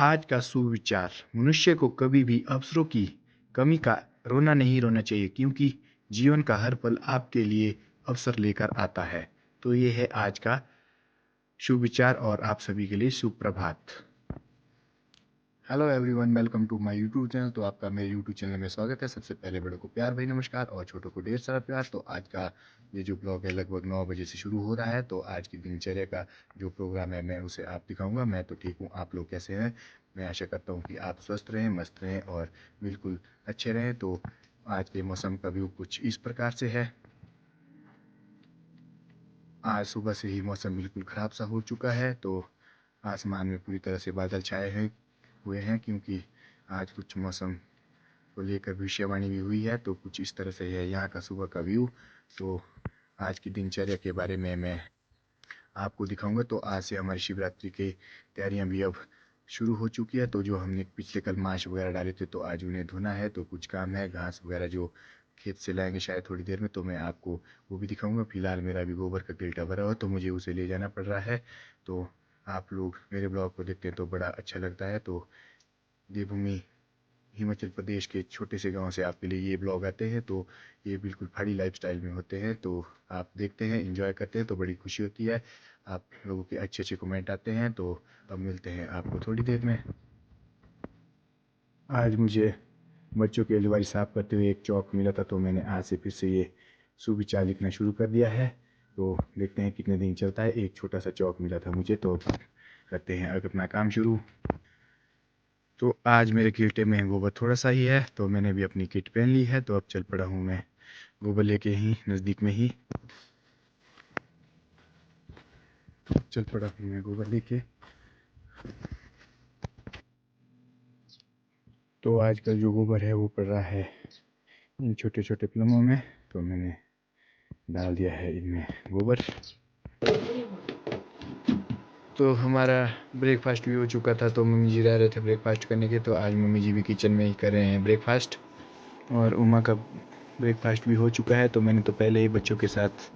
आज का सुविचार। मनुष्य को कभी भी अवसरों की कमी का रोना नहीं रोना चाहिए, क्योंकि जीवन का हर पल आपके लिए अवसर लेकर आता है। तो ये है आज का शुभ विचार और आप सभी के लिए शुभ प्रभात। Hello everyone, welcome to my YouTube channel. तो आपका मेरे यूट्यूब चैनल में स्वागत है। सबसे पहले बड़ों को प्यार भरी नमस्कार और छोटों को ढेर सारा प्यार। तो आज का ये जो ब्लॉग है लगभग 9 बजे से शुरू हो रहा है। तो आज की दिनचर्या का जो प्रोग्राम है मैं उसे आप दिखाऊंगा। मैं तो ठीक हूँ, आप लोग कैसे हैं? मैं आशा करता हूँ कि आप स्वस्थ रहें, मस्त रहें और बिल्कुल अच्छे रहें। तो आज के मौसम का व्यू कुछ इस प्रकार से है। आज सुबह से ही मौसम बिल्कुल ख़राब सा हो चुका है। तो आसमान में पूरी तरह से बादल छाए हुए हैं, क्योंकि आज कुछ मौसम को लेकर भविष्यवाणी भी हुई है। तो कुछ इस तरह से है यहाँ का सुबह का व्यू। तो आज की दिनचर्या के बारे में मैं आपको दिखाऊंगा। तो आज से हमारी शिवरात्रि की तैयारियां भी अब शुरू हो चुकी है। तो जो हमने पिछले कल मांस वगैरह डाले थे, तो आज उन्हें धोना है। तो कुछ काम है, घास वगैरह जो खेत से लाएंगे शायद थोड़ी देर में, तो मैं आपको वो भी दिखाऊंगा। फिलहाल मेरा भी गोबर का गिल्टा भरा हुआ, तो मुझे उसे ले जाना पड़ रहा है। तो आप लोग मेरे ब्लॉग को देखते हैं तो बड़ा अच्छा लगता है। तो देवभूमि हिमाचल प्रदेश के छोटे से गांव से आपके लिए ये ब्लॉग आते हैं। तो ये बिल्कुल पहाड़ी लाइफस्टाइल में होते हैं। तो आप देखते हैं, एंजॉय करते हैं, तो बड़ी खुशी होती है। आप लोगों के अच्छे अच्छे कमेंट आते हैं। तो अब मिलते हैं आपको थोड़ी देर में। आज मुझे बच्चों की अलमारी साफ करते हुए एक चौक मिला था, तो मैंने आज से फिर से ये सुविचार लिखना शुरू कर दिया है। तो देखते हैं कितने दिन चलता है। एक छोटा सा चौक मिला था मुझे, तो करते हैं अब अपना काम शुरू। तो आज मेरे किटे में गोबर थोड़ा सा ही है, तो मैंने भी अपनी किट पहन ली है। तो अब चल पड़ा हूँ मैं गोबर लेके ही, नज़दीक में ही चल पड़ा हूँ मैं गोबर लेके। तो आज का जो गोबर है वो पड़ रहा है इन छोटे छोटे प्लमों में। तो मैंने डाल दिया है इनमें गोबर। तो हमारा ब्रेकफास्ट भी हो चुका था, तो मम्मी जी रह रहे थे ब्रेकफास्ट करने के। तो आज मम्मी जी भी किचन में ही कर रहे हैं ब्रेकफास्ट, और उमा का ब्रेकफास्ट भी हो चुका है। तो मैंने तो पहले ही बच्चों के साथ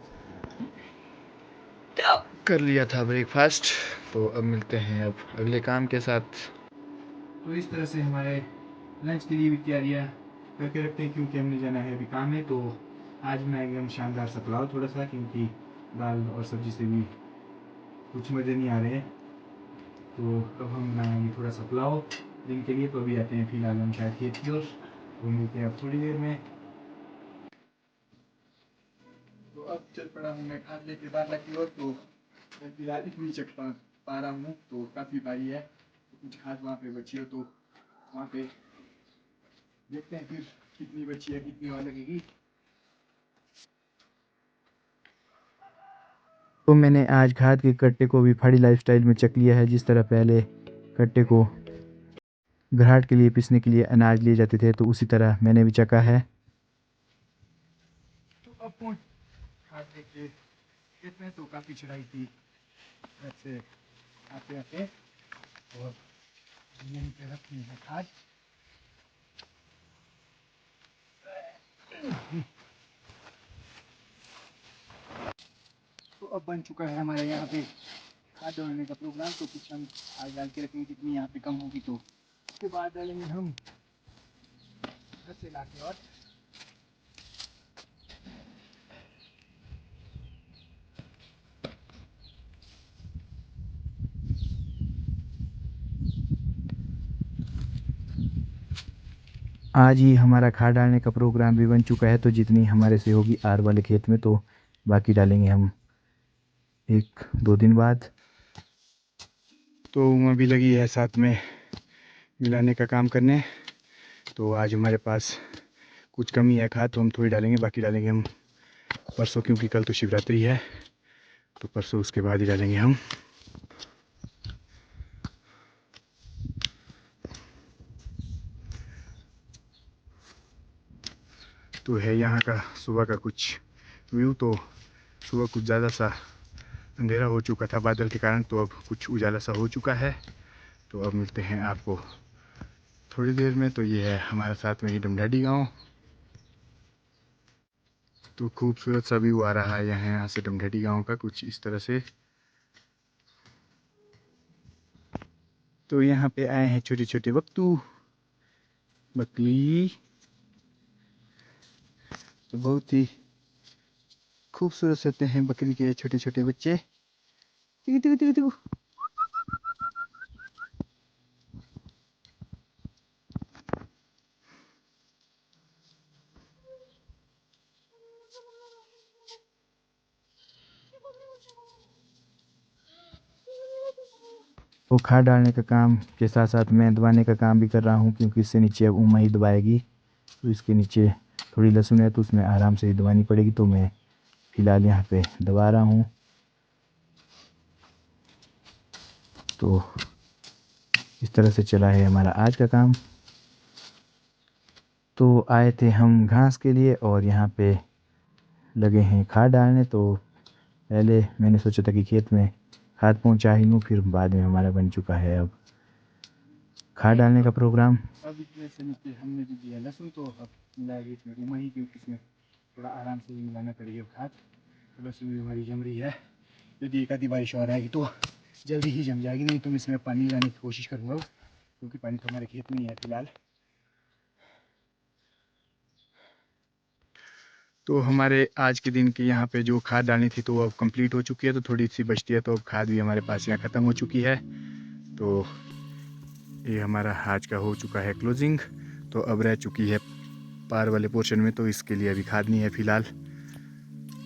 कर लिया था ब्रेकफास्ट। तो अब मिलते हैं अब अगले काम के साथ। तो इस तरह से हमारे लंच के लिए भी तैयारियाँ करके रखते हैं, क्योंकि हमने जाना है अभी काम में। तो आज बनाएंगे हम शानदार सा पुलाव थोड़ा सा, क्योंकि दाल और सब्जी से भी कुछ मज़े नहीं आ रहे हैं। तो अब हम बनाएंगे थोड़ा सा पुलाव दिन के लिए। तो अभी आते हैं फिलहाल हम शायद खेत की ओर, तो मिलते हैं अब थोड़ी देर में। तो अब चल पड़ा हूँ मैं खाद लेके बारला की ओर। तो मैं फिलहाल इतनी चक पा रहा हूँ, तो काफ़ी भारी है। तो कुछ खाद वहाँ पे बची हो, तो वहाँ पे देखते हैं फिर कितनी बची है, कितनी और लगेगी। तो मैंने आज खाद के कट्टे को भी पहाड़ी लाइफस्टाइल में चक लिया है। जिस तरह पहले कट्टे को घराट के लिए पीसने के लिए अनाज लिए जाते थे, तो उसी तरह मैंने भी चका है। तो अब पहुँच खाद लेके खेत में। तो काफ़ी चढ़ाई थी ऐसे आते आते, और यहीं पे रखी है खाद। तो अब बन चुका है हमारे यहाँ पे खाद डालने का प्रोग्राम। तो कुछ हम आज डाल के रखेंगे, कितनी यहाँ पे कम होगी तो उसके बाद डालेंगे हम घर से ला के। और आज ही हमारा खाद डालने का प्रोग्राम भी बन चुका है। तो जितनी हमारे से होगी आर वाले खेत में, तो बाकी डालेंगे हम 1-2 दिन बाद। तो उमा भी लगी है साथ में मिलाने का काम करने। तो आज हमारे पास कुछ कमी है खाद, तो हम थोड़ी डालेंगे, बाकी डालेंगे हम परसों, क्योंकि कल तो शिवरात्रि है। तो परसों उसके बाद ही डालेंगे हम। तो है यहाँ का सुबह का कुछ व्यू। तो सुबह कुछ ज़्यादा सा अंधेरा हो चुका था बादल के कारण, तो अब कुछ उजाला सा हो चुका है। तो अब मिलते हैं आपको थोड़ी देर में। तो ये है हमारे साथ में ही डमढाडी गांव। तो खूबसूरत सा व्यू आ रहा है यहाँ से डमढाडी गांव का कुछ इस तरह से। तो यहाँ पे आए हैं छोटे छोटे बकली। तो बहुत ही खूबसूरत होते हैं बकरी के छोटे छोटे बच्चे। टिकु टिकु टिकु टिकु। वो खाद डालने का काम के साथ साथ मैं दबाने का काम भी कर रहा हूँ, क्योंकि इससे नीचे अब उमा ही दबाएगी। तो इसके नीचे थोड़ी लहसुन है तो उसमें आराम से ही दबानी पड़ेगी। तो मैं फ़िलहाल यहाँ पे दबा रहा हूँ। तो इस तरह से चला है हमारा आज का काम। तो आए थे हम घास के लिए और यहाँ पे लगे हैं खाद डालने। तो पहले मैंने सोचा था कि खेत में खाद पहुँचा ही लूँ, फिर बाद में हमारा बन चुका है अब खाद डालने का प्रोग्राम। अब इस तरह से नीचे हमने भी दिया लहसुन। तो अब मिलाएगी इसमें उमा ही, क्योंकि इसमें थोड़ा आराम से ही मिलाना पड़ेगा खाद। तो लहसुन भी हमारी जम रही है। यदि एक आधी बारिश और आएगी तो जल्दी ही जम जाएगी, नहीं तो मैं इसमें पानी लाने की कोशिश करूँगा, क्योंकि पानी तो हमारे खेत में ही है फिलहाल। तो हमारे आज के दिन की यहाँ पे जो खाद डालनी थी तो अब कंप्लीट हो चुकी है। तो थोड़ी सी बचती है, तो अब खाद भी हमारे पास यहाँ ख़त्म हो चुकी है। तो ये हमारा आज का हो चुका है क्लोजिंग। तो अब रह चुकी है पार वाले पोर्शन में, तो इसके लिए अभी खाद नहीं है फ़िलहाल।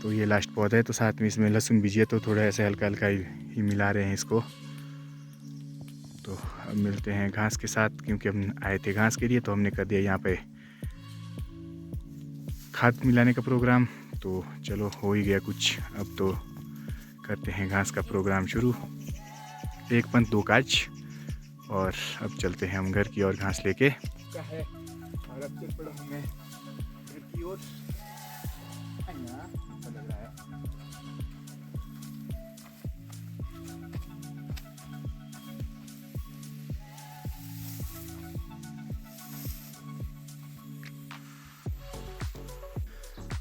तो ये लास्ट पौधा है। तो साथ में इसमें लहसुन बीजी है, तो थोड़ा ऐसे हल्का हल्का ही मिला रहे हैं इसको। तो अब मिलते हैं घास के साथ, क्योंकि हम आए थे घास के लिए। तो हमने कर दिया यहाँ पे खाद मिलाने का प्रोग्राम। तो चलो हो ही गया कुछ। अब तो करते हैं घास का प्रोग्राम शुरू। एक पंथ दो काज। और अब चलते हैं हम घर की ओर घास लेके। है और अब चल पड़ा हूँ मैं घर की ओर। लग रहा है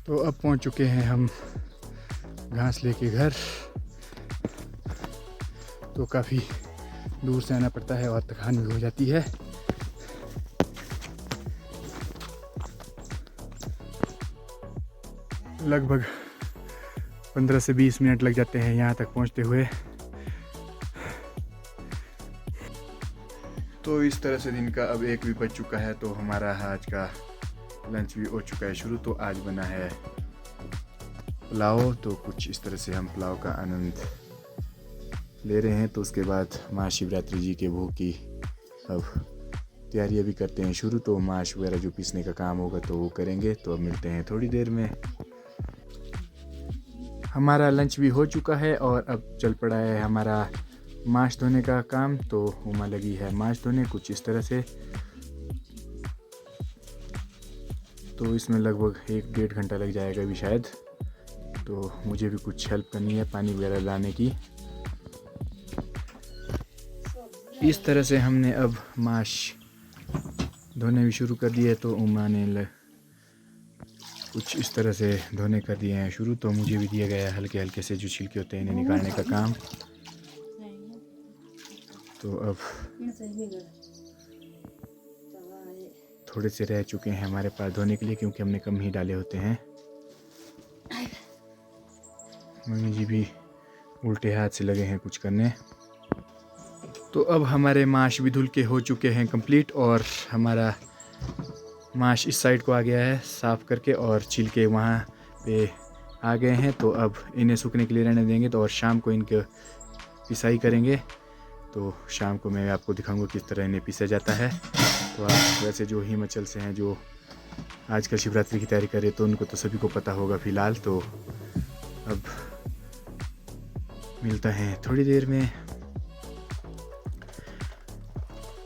तो अब पहुंच चुके हैं हम घास लेके घर। तो काफ़ी दूर से आना पड़ता है और थकान भी हो जाती है। लगभग 15 से 20 मिनट लग जाते हैं यहाँ तक पहुँचते हुए। तो इस तरह से दिन का अब 1 भी बज चुका है। तो हमारा आज का लंच भी हो चुका है शुरू। तो आज बना है पुलाव। तो कुछ इस तरह से हम पुलाव का आनंद ले रहे हैं। तो उसके बाद महाशिवरात्रि जी के भोग की अब तैयारियां भी करते हैं शुरू। तो माश वगैरह जो पीसने का काम होगा तो वो करेंगे। तो अब मिलते हैं थोड़ी देर में। हमारा लंच भी हो चुका है और अब चल पड़ा है हमारा माश धोने का काम। तो उमा लगी है माश धोने कुछ इस तरह से। तो इसमें लगभग 1-1.5 घंटा लग जाएगा अभी शायद। तो मुझे भी कुछ हेल्प करनी है पानी वगैरह लाने की। इस तरह से हमने अब माश धोने भी शुरू कर दिए। तो उमा ने कुछ इस तरह से धोने कर दिए हैं शुरू। तो मुझे भी दिया गया है हल्के हल्के से जो छिलके होते हैं इन्हें निकालने का काम। तो अब थोड़े से रह चुके हैं हमारे पास धोने के लिए, क्योंकि हमने कम ही डाले होते हैं। मम्मी जी भी उल्टे हाथ से लगे हैं कुछ करने। तो अब हमारे माश भी धुल के हो चुके हैं कंप्लीट। और हमारा माश इस साइड को आ गया है साफ़ करके, और छिलके वहाँ पे आ गए हैं। तो अब इन्हें सूखने के लिए रहने देंगे। तो और शाम को इनके पिसाई करेंगे। तो शाम को मैं आपको दिखाऊंगा किस तरह इन्हें पीसा जाता है। तो आप वैसे जो हिमाचल से हैं जो आजकल शिवरात्रि की तैयारी कर रहे तो उनको तो सभी को पता होगा फ़िलहाल। तो अब मिलता है थोड़ी देर में।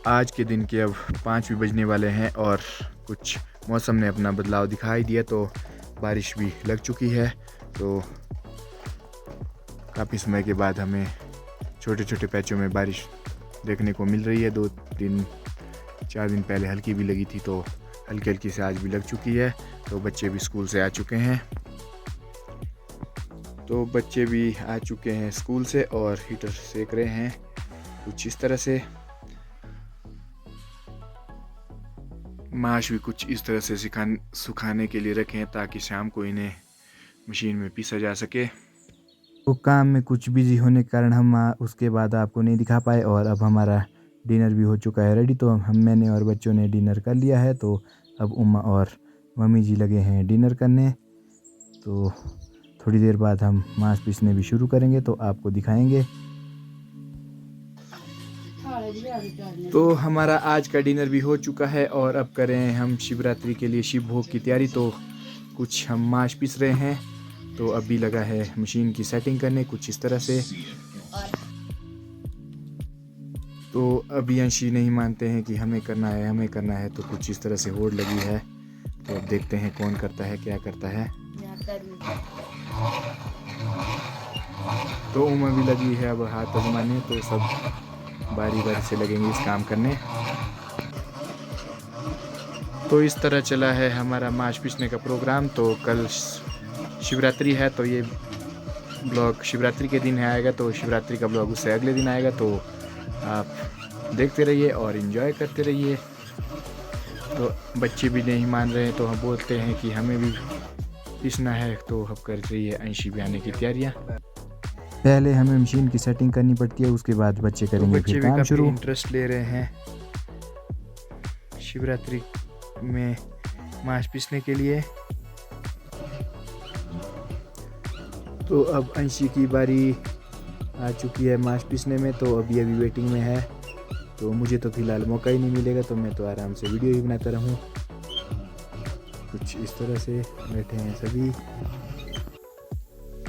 आज के दिन के अब 5 भी बजने वाले हैं और कुछ मौसम ने अपना बदलाव दिखाई दिया। तो बारिश भी लग चुकी है। तो काफ़ी समय के बाद हमें छोटे छोटे पैचों में बारिश देखने को मिल रही है। 2-3-4 दिन पहले हल्की भी लगी थी। तो हल्की हल्की से आज भी लग चुकी है। तो बच्चे भी स्कूल से आ चुके हैं। स्कूल से और हीटर सेक रहे हैं कुछ इस तरह से। माश भी कुछ इस तरह से सुखाने के लिए रखे हैं ताकि शाम को इन्हें मशीन में पीसा जा सके। तो काम में कुछ बिजी होने के कारण हम उसके बाद आपको नहीं दिखा पाए, और अब हमारा डिनर भी हो चुका है रेडी। तो मैंने और बच्चों ने डिनर कर लिया है। तो अब उम्मा और मम्मी जी लगे हैं डिनर करने। तो थोड़ी देर बाद हम मांस पीसने भी शुरू करेंगे, तो आपको दिखाएंगे। तो हमारा आज का डिनर भी हो चुका है और अब करें हम शिवरात्रि के लिए शिव भोग की तैयारी। तो कुछ हम मांस पीस रहे हैं। तो अभी लगा है मशीन की सेटिंग करने कुछ इस तरह से। तो अभी अंशी नहीं मानते हैं कि हमें करना है, तो कुछ इस तरह से होड़ लगी है। तो अब देखते हैं कौन करता है, क्या करता है। तो उम्र भी लगी है अब हाथ आजमाने। तो सब बारी बारी से लगेंगे इस काम करने। तो इस तरह चला है हमारा मांस पीसने का प्रोग्राम। तो कल शिवरात्रि है, तो ये ब्लॉग शिवरात्रि के दिन आएगा। तो शिवरात्रि का ब्लॉग उससे अगले दिन आएगा। तो आप देखते रहिए और इन्जॉय करते रहिए। तो बच्चे भी नहीं मान रहे हैं, तो हम बोलते हैं कि हमें भी पीसना है। तो हम कर रही है अंशी भी आने की तैयारियाँ। पहले हमें मशीन की सेटिंग करनी पड़ती है, उसके बाद बच्चे करेंगे फिर काम शुरू। इंटरेस्ट ले रहे हैं शिवरात्रि में मांस पीसने के लिए। तो अब अंशी की बारी आ चुकी है मांस पीसने में। तो अभी वेटिंग में है। तो मुझे तो फिलहाल मौका ही नहीं मिलेगा, तो मैं तो आराम से वीडियो ही बनाता रहूँ। कुछ इस तरह से बैठे हैं सभी।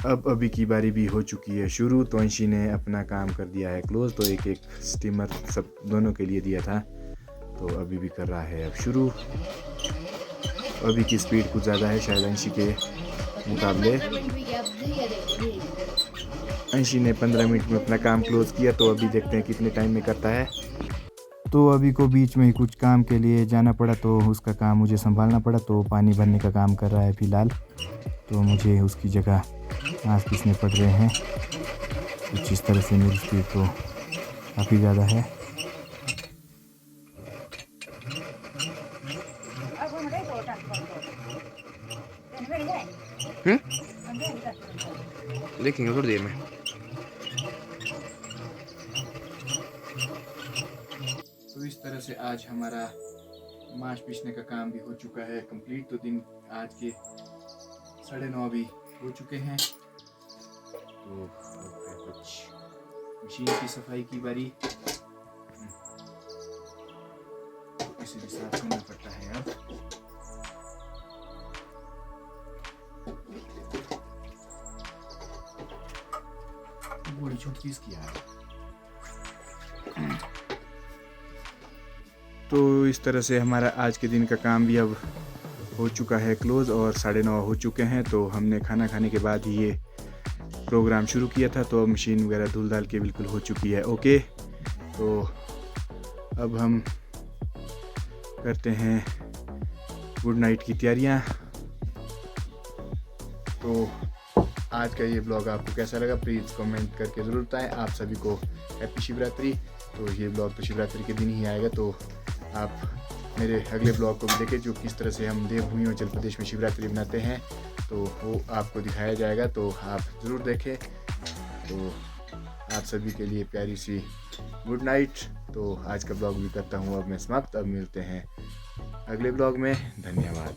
अब अभी की बारी भी हो चुकी है शुरू। तो अंशी ने अपना काम कर दिया है क्लोज। तो एक एक स्टीमर सब दोनों के लिए दिया था। तो अभी भी कर रहा है अब शुरू। अभी की स्पीड कुछ ज़्यादा है शायद अंशी के मुकाबले। अंशी ने 15 मिनट में अपना काम क्लोज किया। तो अभी देखते हैं कितने टाइम में करता है। तो अभी को बीच में ही कुछ काम के लिए जाना पड़ा, तो उसका काम मुझे संभालना पड़ा। तो पानी भरने का काम कर रहा है फ़िलहाल। तो मुझे उसकी जगह मांस पीसने पड़ रहे हैं। कुछ इस तरह से मेरी स्पीड तो काफ़ी ज़्यादा है। देखेंगे थोड़ी देर में। तो इस तरह से आज हमारा मांस पीसने का काम भी हो चुका है कंप्लीट। तो दिन आज के 9:30 भी हो चुके हैं। तो कुछ मशीन की सफाई की बारी। तो इसे भी साफ करना पड़ता है अब। बड़ी छुटकी इसकी है। तो इस तरह से हमारा आज के दिन का काम भी अब हो चुका है क्लोज और 9:30 हो चुके हैं। तो हमने खाना खाने के बाद ही ये प्रोग्राम शुरू किया था। तो अब मशीन वगैरह धुल धाल के बिल्कुल हो चुकी है ओके। तो अब हम करते हैं गुड नाइट की तैयारियां। तो आज का ये ब्लॉग आपको कैसा लगा प्लीज़ कमेंट करके ज़रूर बताएं। आप सभी को हैप्पी शिवरात्रि। तो ये ब्लॉग तो शिवरात्रि के दिन ही आएगा। तो आप मेरे अगले ब्लॉग को भी देखें जो किस तरह से हम देवभूमि हिमाचल प्रदेश में शिवरात्रि मनाते हैं। तो वो आपको दिखाया जाएगा। तो आप ज़रूर देखें। तो आप सभी के लिए प्यारी सी गुड नाइट। तो आज का ब्लॉग भी करता हूँ अब मैं समाप्त। अब मिलते हैं अगले ब्लॉग में। धन्यवाद।